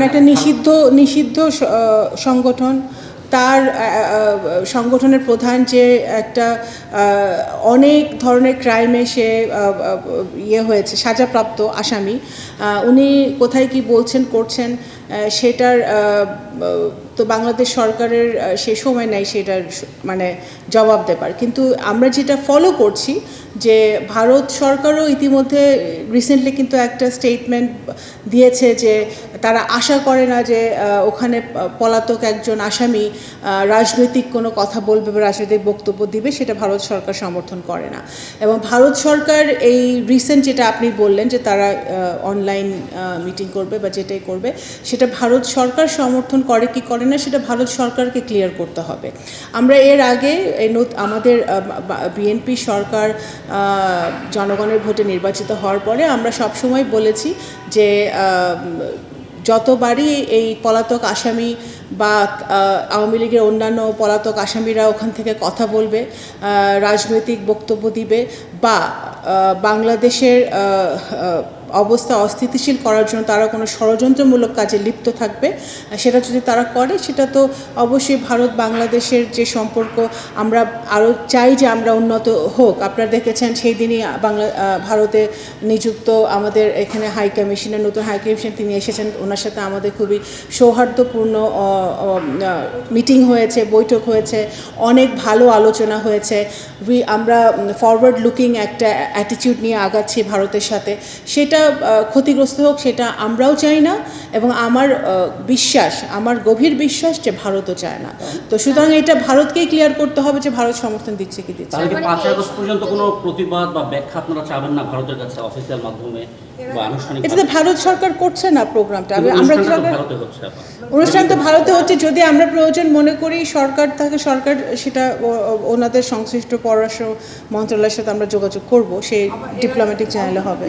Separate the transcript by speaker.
Speaker 1: কারণ একটা নিষিদ্ধ সংগঠন, তার সংগঠনের প্রধান যে একটা অনেক ধরনের ক্রাইমে সে হয়েছে, সাজাপ্রাপ্ত আসামি, উনি কোথায় কি বলছেন করছেন সেটার তো বাংলাদেশ সরকারের সে সময় নাই সেটার মানে জবাব দেবার। কিন্তু আমরা যেটা ফলো করছি যে ভারত সরকারও ইতিমধ্যে রিসেন্টলি কিন্তু একটা স্টেটমেন্ট দিয়েছে যে তারা আশা করে না যে ওখানে পলাতক একজন আসামি রাজনৈতিক কোনো কথা বলবে বা রাজনৈতিক বক্তব্য দিবে, সেটা ভারত সরকার সমর্থন করে না। এবং ভারত সরকার এই রিসেন্ট যেটা আপনি বললেন যে তারা অনলাইন মিটিং করবে বা যেটাই করবে, সেটা ভারত সরকার সমর্থন করে কি করে না সেটা ভারত সরকারকে ক্লিয়ার করতে হবে। আমরা এর আগে আমাদের বিএনপি সরকার জনগণের ভোটে নির্বাচিত হওয়ার পরে আমরা সবসময় বলেছি যে যতবারই এই পলাতক আসামি বা আওয়ামী লীগের অন্যান্য পলাতক আসামিরা ওখান থেকে কথা বলবে, রাজনৈতিক বক্তব্য দিবে বা বাংলাদেশের অবস্থা অস্থিতিশীল করার জন্য তারা কোনো ষড়যন্ত্রমূলক কাজে লিপ্ত থাকবে, সেটা যদি তারা করে সেটা তো অবশ্যই ভারত বাংলাদেশের যে সম্পর্ক আমরা আরও চাই যে আমরা উন্নত হোক। আপনারা দেখেছেন সেই দিনই ভারতে নিযুক্ত আমাদের এখানে হাই কমিশনের নতুন হাই কমিশন তিনি এসেছেন, ওনার সাথে আমাদের খুবই সৌহার্দ্যপূর্ণ মিটিং হয়েছে, বৈঠক হয়েছে, অনেক ভালো আলোচনা হয়েছে। আমরা ফরওয়ার্ড লুকিং একটা অ্যাটিটিউড নিয়ে আগাচ্ছি ভারতের সাথে, সেটা ক্ষতিগ্রস্ত হোক সেটা আমরাও চাই না এবং আমার গভীর বিশ্বাস যে ভারতও চায় না। তো সুতরাং এটা ভারতকেই ক্লিয়ার করতে হবে যে ভারত সমর্থন দিচ্ছে কি দিচ্ছে।
Speaker 2: 5 আগস্ট পর্যন্ত কোনো প্রতিবাদ বা ব্যাখ্যা আপনারা চাবেন না ভারতের কাছে অফিসিয়াল মাধ্যমে বা আনুষ্ঠানিক?
Speaker 1: এটা তো ভারত সরকার করছে না প্রোগ্রামটা, আমরা অনুষ্ঠান তো ভারতে হচ্ছে। যদি আমরা প্রয়োজন মনে করি সরকার সেটা ওনাদের সংশ্লিষ্ট পররাষ্ট্র মন্ত্রণালয়ের সাথে আমরা যোগাযোগ করব, সেই ডিপ্লোম্যাটিক চ্যানেলে হবে।